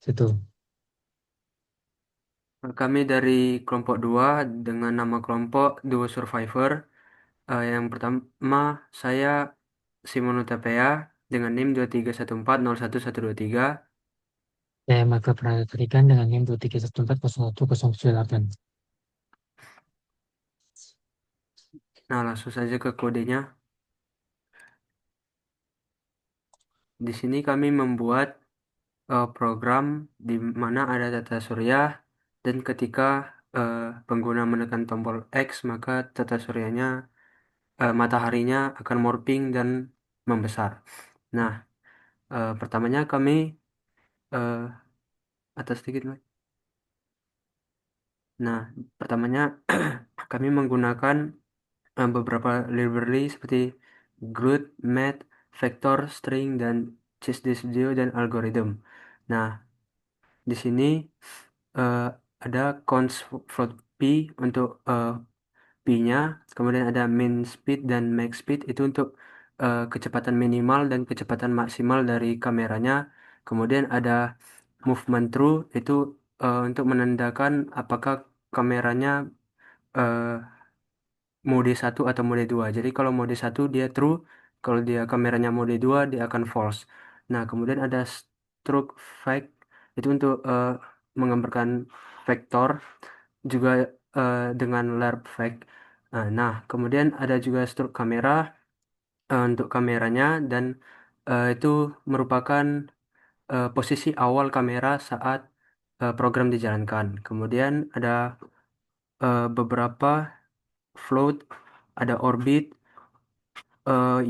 Situ. Kami dari kelompok 2 dengan nama kelompok Duo Survivor. Yang pertama saya Simon Utapea dengan NIM 231401123. Saya Marga Pratarigan dengan NIM 231401078. Nah, langsung saja ke kodenya. Di sini kami membuat program di mana ada tata surya dan ketika eh, pengguna menekan tombol X maka tata suryanya mataharinya akan morphing dan membesar. Nah, pertamanya kami atas sedikit, Mas. Nah, pertamanya kami menggunakan beberapa library seperti Groot, Math, Vector, String, dan CSS dan algorithm. Nah, di sini eh, ada const float p untuk p-nya, kemudian ada min speed dan max speed itu untuk kecepatan minimal dan kecepatan maksimal dari kameranya. Kemudian ada movement true itu untuk menandakan apakah kameranya eh, mode satu atau mode 2. Jadi kalau mode satu dia true, kalau dia kameranya mode 2 dia akan false. Nah, kemudian ada stroke fact itu untuk menggambarkan vektor juga dengan lerp fact. Nah, kemudian ada juga stroke kamera untuk kameranya dan itu merupakan posisi awal kamera saat program dijalankan. Kemudian ada beberapa float, ada orbit,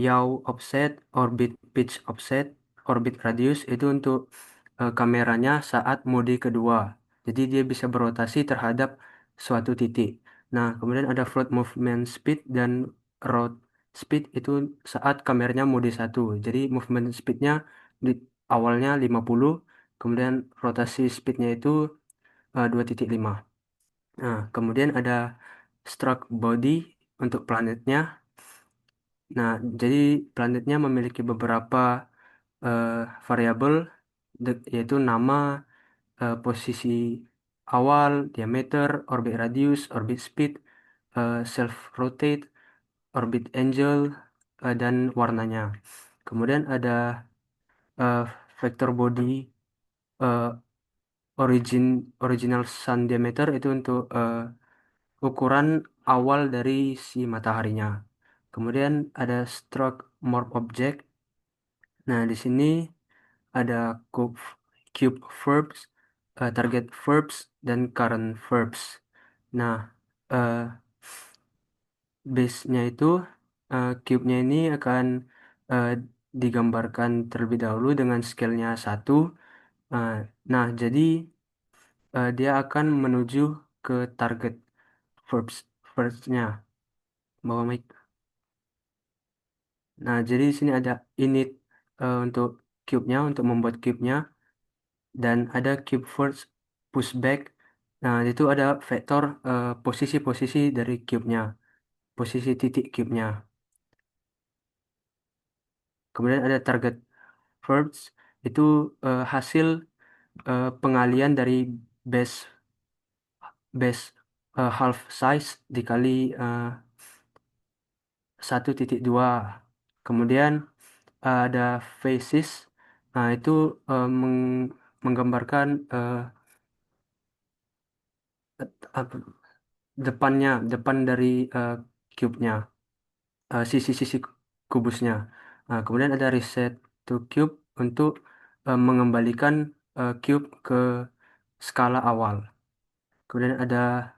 yaw offset, orbit pitch offset, orbit radius itu untuk kameranya saat mode kedua. Jadi dia bisa berotasi terhadap suatu titik. Nah, kemudian ada float movement speed dan road speed itu saat kameranya mode satu. Jadi movement speednya di awalnya 50, kemudian rotasi speednya itu 2,5. Nah, kemudian ada struct body untuk planetnya. Nah, jadi planetnya memiliki beberapa eh, variabel, yaitu nama, posisi awal, diameter, orbit radius, orbit speed, self rotate, orbit angle, dan warnanya. Kemudian ada eh, vector body, eh, original sun diameter itu untuk ukuran awal dari si mataharinya. Kemudian ada stroke morph object. Nah, di sini ada cube, cube verbs, target verbs, dan current verbs. Nah, eh, base-nya itu, cube-nya ini akan eh, digambarkan terlebih dahulu dengan scale-nya 1. Eh, nah, jadi dia akan menuju ke target verbs, verbs-nya. Bawa mic. Nah, jadi di sini ada init untuk cube-nya, untuk membuat cube-nya. Dan ada cube first pushback. Nah, itu ada vektor posisi-posisi dari cube-nya, posisi titik cube-nya. Kemudian ada target first, itu hasil pengalian dari base base half size dikali 1,2. Kemudian ada faces. Nah, itu menggambarkan apa, depan dari cube-nya, sisi-sisi kubusnya. Nah, kemudian ada reset to cube untuk mengembalikan cube ke skala awal. Kemudian ada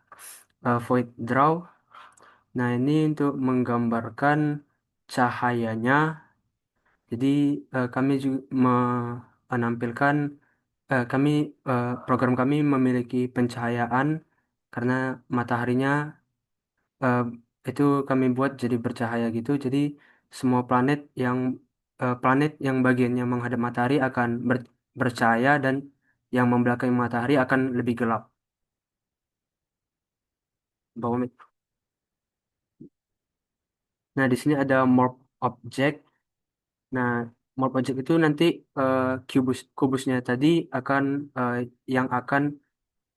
void draw. Nah, ini untuk menggambarkan cahayanya. Jadi kami juga menampilkan kami program kami memiliki pencahayaan karena mataharinya eh, itu kami buat jadi bercahaya gitu. Jadi semua planet yang bagiannya menghadap matahari akan bercahaya dan yang membelakangi matahari akan lebih gelap. Bawah. Nah, di sini ada morph object. Nah, Morph object itu nanti kubusnya tadi akan eh, yang akan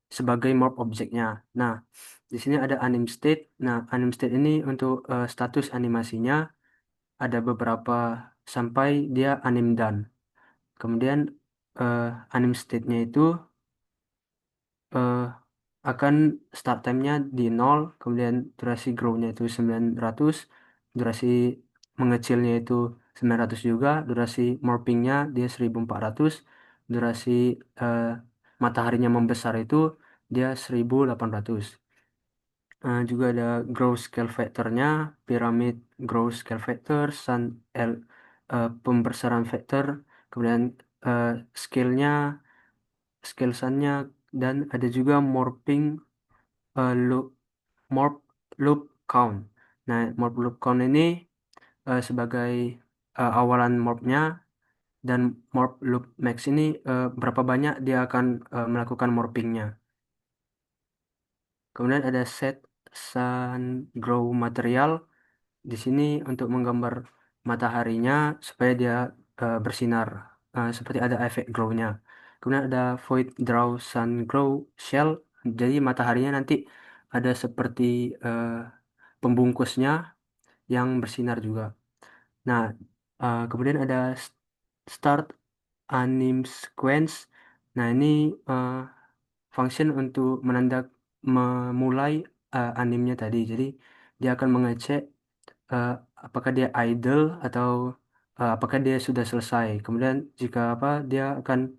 sebagai morph objeknya. Nah, di sini ada anim state. Nah, anim state ini untuk status animasinya ada beberapa sampai dia anim done. Kemudian eh, anim state-nya itu eh, akan start time-nya di 0, kemudian durasi grow-nya itu 900, durasi mengecilnya itu 900 juga, durasi morphing-nya dia 1400, durasi eh, mataharinya membesar itu dia 1800. Juga ada growth scale factor-nya, piramid growth scale factor, pembesaran factor, kemudian eh, scale-nya, scale sun-nya, dan ada juga loop morph loop count. Nah, morph loop count ini sebagai awalan morphnya, dan morph loop max ini berapa banyak dia akan melakukan morphingnya. Kemudian ada set sun grow material di sini untuk menggambar mataharinya supaya dia bersinar, seperti ada efek glow-nya. Kemudian ada void draw sun glow shell. Jadi mataharinya nanti ada seperti eh, pembungkusnya yang bersinar juga. Nah, kemudian ada start anim sequence. Nah, ini eh, function untuk memulai animnya tadi. Jadi dia akan mengecek eh, apakah dia idle atau apakah dia sudah selesai. Kemudian jika apa, dia akan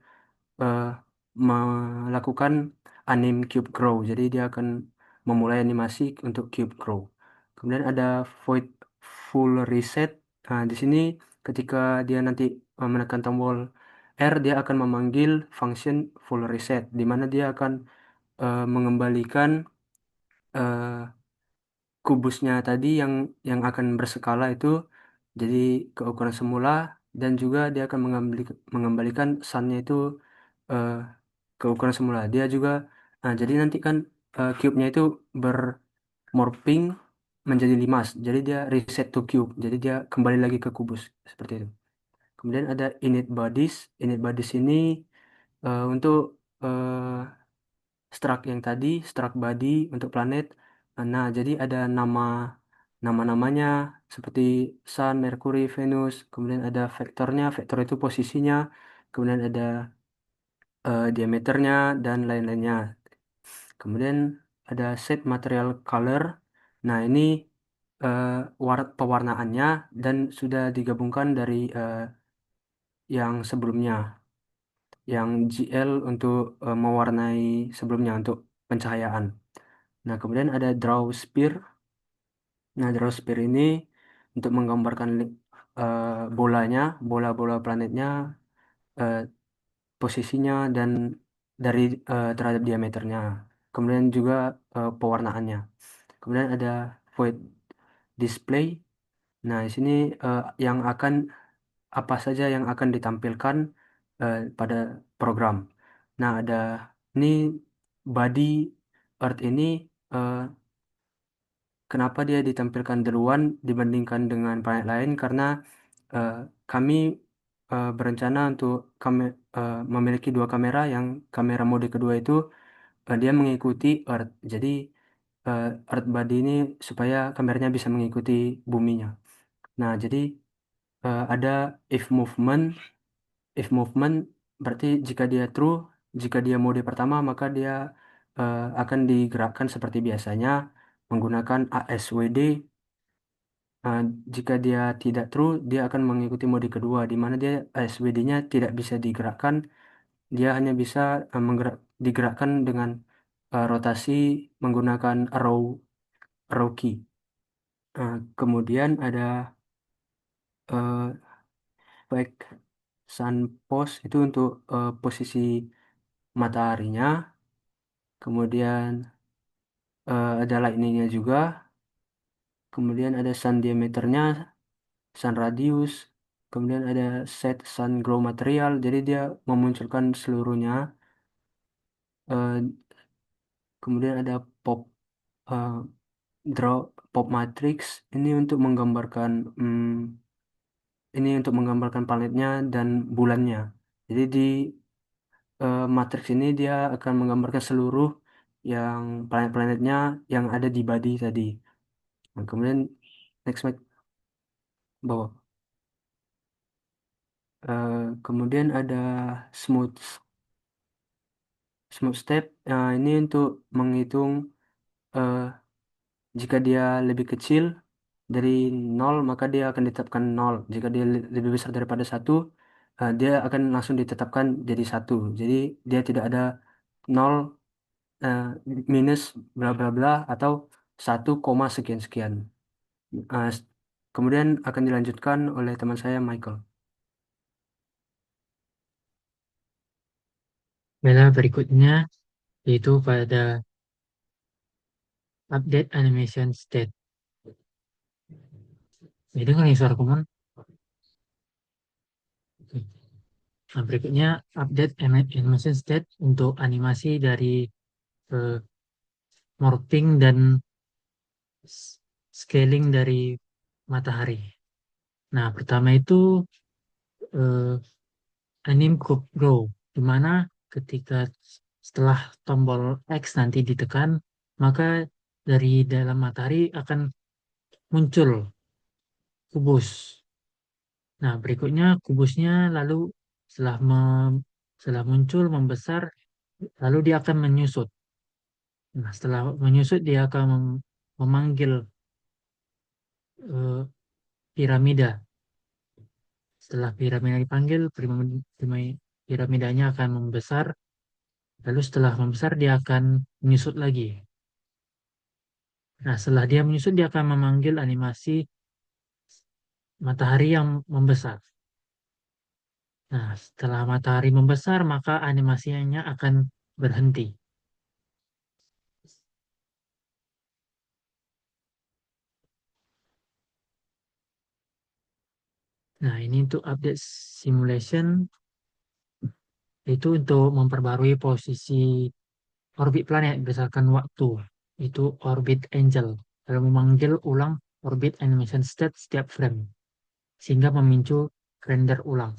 eh, melakukan anim cube grow. Jadi dia akan memulai animasi untuk cube grow. Kemudian ada void full reset. Nah, di sini ketika dia nanti menekan tombol R, dia akan memanggil function full reset, di mana dia akan mengembalikan eh, kubusnya tadi yang akan berskala itu jadi ke ukuran semula, dan juga dia akan mengembalikan sunnya itu eh, ke ukuran semula. Dia juga jadi nanti kan cube-nya itu bermorphing menjadi limas. Jadi dia reset to cube. Jadi dia kembali lagi ke kubus seperti itu. Kemudian ada init bodies. Init bodies ini untuk struct yang tadi, struct body untuk planet. Nah, jadi ada nama-namanya seperti Sun, Mercury, Venus. Kemudian ada vektornya, vektor itu posisinya. Kemudian ada diameternya dan lain-lainnya. Kemudian ada set material color. Nah, ini eh, pewarnaannya dan sudah digabungkan dari yang sebelumnya, yang GL untuk mewarnai sebelumnya untuk pencahayaan. Nah, kemudian ada draw spear. Nah, draw spear ini untuk menggambarkan bolanya, bola-bola planetnya, eh, posisinya dan dari terhadap diameternya. Kemudian juga pewarnaannya. Kemudian ada void display. Nah, di sini yang akan apa saja yang akan ditampilkan pada program. Nah, ada ini body Earth ini eh, kenapa dia ditampilkan duluan dibandingkan dengan planet lain? Karena eh, kami berencana untuk memiliki dua kamera, yang kamera mode kedua itu dia mengikuti Earth. Jadi Earth body ini supaya kameranya bisa mengikuti buminya. Nah, jadi ada if movement. If movement berarti jika dia true, jika dia mode pertama, maka dia akan digerakkan seperti biasanya menggunakan ASWD. Nah, jika dia tidak true, dia akan mengikuti mode kedua, di mana dia ASWD-nya tidak bisa digerakkan. Dia hanya bisa digerakkan dengan rotasi menggunakan arrow key. Kemudian ada uh, back sun pose itu untuk posisi mataharinya. Kemudian ada lightning-nya juga. Kemudian ada sun diameternya, sun radius. Kemudian ada set sun grow material. Jadi dia memunculkan seluruhnya. Eh, Kemudian ada eh, draw pop matrix. Ini untuk menggambarkan ini untuk menggambarkan planetnya dan bulannya. Jadi di matriks ini dia akan menggambarkan seluruh yang planet-planetnya yang ada di body tadi. Nah, kemudian next slide bawah. Kemudian ada smooth smooth step. Ini untuk menghitung eh, jika dia lebih kecil dari nol maka dia akan ditetapkan nol. Jika dia lebih besar daripada satu, dia akan langsung ditetapkan jadi satu. Jadi dia tidak ada nol eh, minus bla bla bla atau satu koma sekian sekian. Eh, s- Kemudian akan dilanjutkan oleh teman saya Michael. Bela berikutnya yaitu pada update animation state. Jadi dengar nih suara kumon. Nah, berikutnya update animation state untuk animasi dari eh, morphing dan scaling dari matahari. Nah, pertama itu eh, anim cube grow, di mana ketika setelah tombol X nanti ditekan, maka dari dalam matahari akan muncul kubus. Nah, berikutnya kubusnya lalu setelah setelah muncul membesar, lalu dia akan menyusut. Nah, setelah menyusut dia akan memanggil eh, piramida. Setelah piramida dipanggil, piramidanya akan membesar. Lalu setelah membesar dia akan menyusut lagi. Nah, setelah dia menyusut dia akan memanggil animasi matahari yang membesar. Nah, setelah matahari membesar maka animasinya akan berhenti. Nah, ini untuk update simulation itu untuk memperbarui posisi orbit planet berdasarkan waktu. Itu orbit angel. Lalu memanggil ulang orbit animation state setiap frame sehingga memicu render ulang.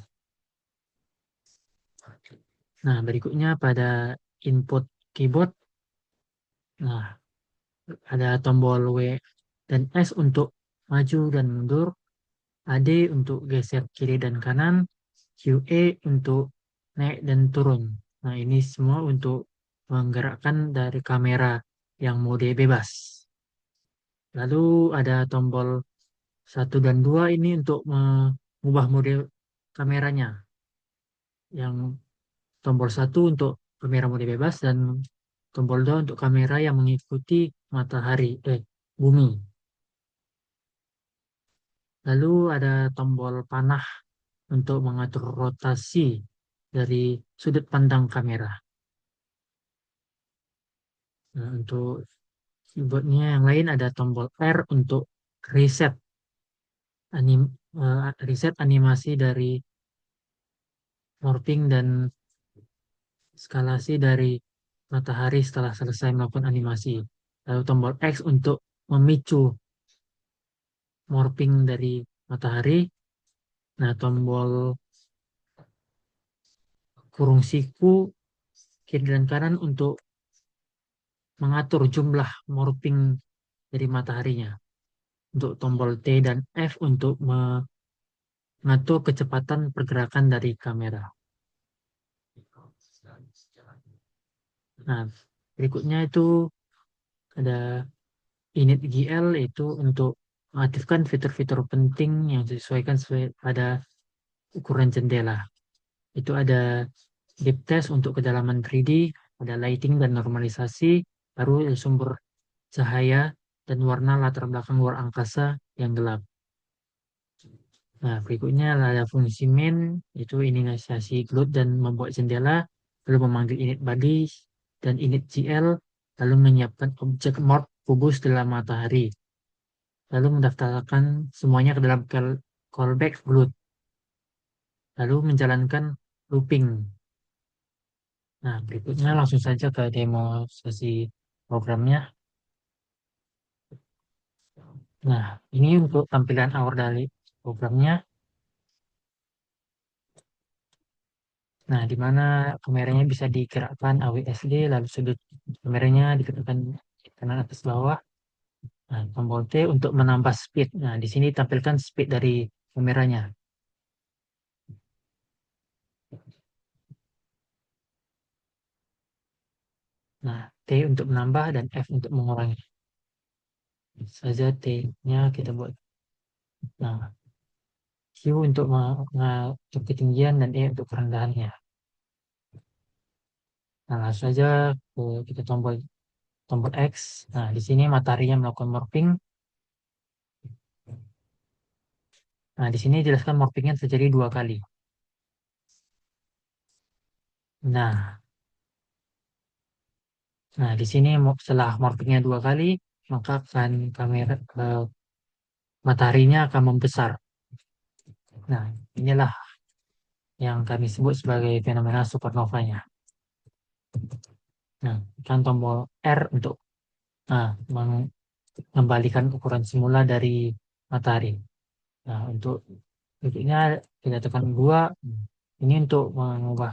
Nah, berikutnya pada input keyboard. Nah, ada tombol W dan S untuk maju dan mundur, AD untuk geser kiri dan kanan, QE untuk naik dan turun. Nah, ini semua untuk menggerakkan dari kamera yang mode bebas. Lalu ada tombol satu dan 2 ini untuk mengubah mode kameranya. Yang tombol satu untuk kamera mode bebas dan tombol 2 untuk kamera yang mengikuti matahari, bumi. Lalu ada tombol panah untuk mengatur rotasi dari sudut pandang kamera. Nah, untuk keyboardnya yang lain ada tombol R untuk reset reset animasi dari morphing dan skalasi dari matahari setelah selesai melakukan animasi. Lalu tombol X untuk memicu morphing dari matahari. Nah, tombol kurung siku kiri dan kanan untuk mengatur jumlah morphing dari mataharinya. Untuk tombol T dan F untuk mengatur kecepatan pergerakan dari kamera. Nah, berikutnya itu ada init GL itu untuk mengaktifkan fitur-fitur penting yang disesuaikan sesuai pada ukuran jendela. Itu ada deep test untuk kedalaman 3D, ada lighting dan normalisasi, baru ada sumber cahaya dan warna latar belakang luar angkasa yang gelap. Nah, berikutnya ada fungsi main, itu inisiasi globe dan membuat jendela, lalu memanggil init body dan init GL, lalu menyiapkan objek morph kubus dalam matahari, lalu mendaftarkan semuanya ke dalam callback globe, lalu menjalankan looping. Nah, berikutnya langsung saja ke demo sesi programnya. Nah, ini untuk tampilan awal dari programnya. Nah, di mana kameranya bisa digerakkan AWSD, lalu sudut kameranya digerakkan kanan atas bawah. Nah, tombol T untuk menambah speed. Nah, di sini tampilkan speed dari kameranya. Nah, T untuk menambah dan F untuk mengurangi. Saja T-nya kita buat. Nah, Q untuk untuk ketinggian dan E untuk kerendahannya. Nah, langsung saja kita tombol tombol X. Nah, di sini mataharinya melakukan morphing. Nah, di sini jelaskan morphingnya terjadi 2 kali. Nah, nah di sini setelah morphingnya 2 kali, maka akan kamera mataharinya akan membesar. Nah, inilah yang kami sebut sebagai fenomena supernovanya. Nah, kan tombol R untuk mengembalikan ukuran semula dari matahari. Nah, untuk berikutnya kita tekan 2. Ini untuk mengubah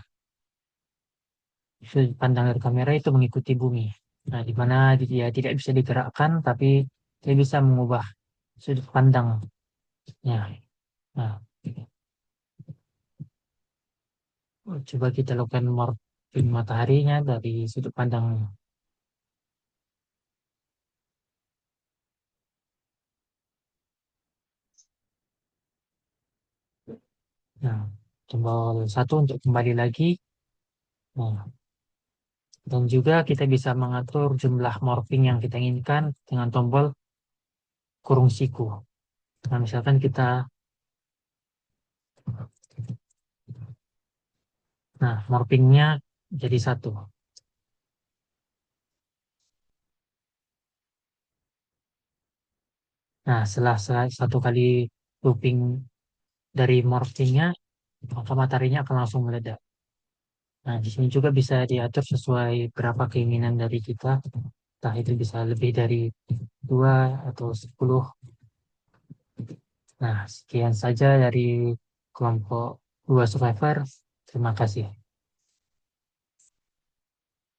sudut pandang dari kamera itu mengikuti bumi. Nah, di mana dia tidak bisa digerakkan, tapi dia bisa mengubah sudut pandangnya. Nah, coba kita lakukan morphing mataharinya dari sudut pandang. Nah, tombol 1 untuk kembali lagi. Nah, dan juga kita bisa mengatur jumlah morphing yang kita inginkan dengan tombol kurung siku. Nah, misalkan kita, nah, morphingnya jadi 1. Nah, setelah 1 kali looping dari morphingnya, maka mataharinya akan langsung meledak. Nah, di sini juga bisa diatur sesuai berapa keinginan dari kita. Entah itu bisa lebih dari 2 atau 10. Nah, sekian saja dari kelompok 2 survivor. Terima kasih.